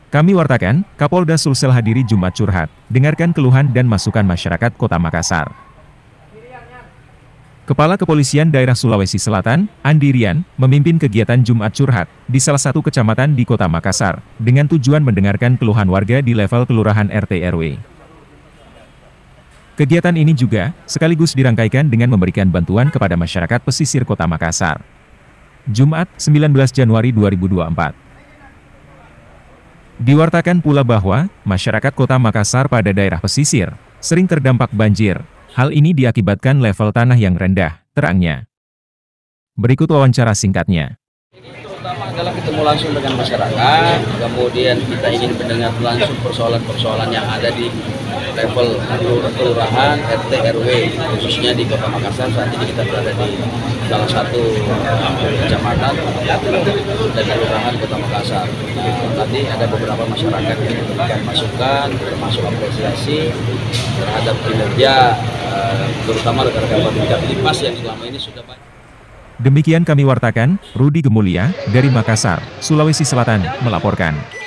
Kami wartakan, Kapolda Sulsel hadiri Jumat curhat, dengarkan keluhan dan masukan masyarakat Kota Makassar. Kepala Kepolisian Daerah Sulawesi Selatan, Andi Rian, memimpin kegiatan Jumat curhat di salah satu kecamatan di Kota Makassar, dengan tujuan mendengarkan keluhan warga di level kelurahan RT RW. Kegiatan ini juga sekaligus dirangkaikan dengan memberikan bantuan kepada masyarakat pesisir Kota Makassar. Jumat, 19 Januari 2024. Diwartakan pula bahwa, masyarakat Kota Makassar pada daerah pesisir, sering terdampak banjir. Hal ini diakibatkan level tanah yang rendah, terangnya. Berikut wawancara singkatnya. Pertama adalah ketemu langsung dengan masyarakat, kemudian kita ingin mendengar langsung persoalan-persoalan yang ada di level kelurahan, RT, RW, khususnya di Kota Makassar. Saat ini kita berada di salah satu kecamatan dan kelurahan Kota Makassar. Tadi ada beberapa masyarakat yang memberikan masukan, termasuk apresiasi terhadap kinerja, terutama rekan-rekan Babinka Limas yang selama ini sudah banyak. Demikian kami wartakan, Rudi Gemulia, dari Makassar, Sulawesi Selatan, melaporkan.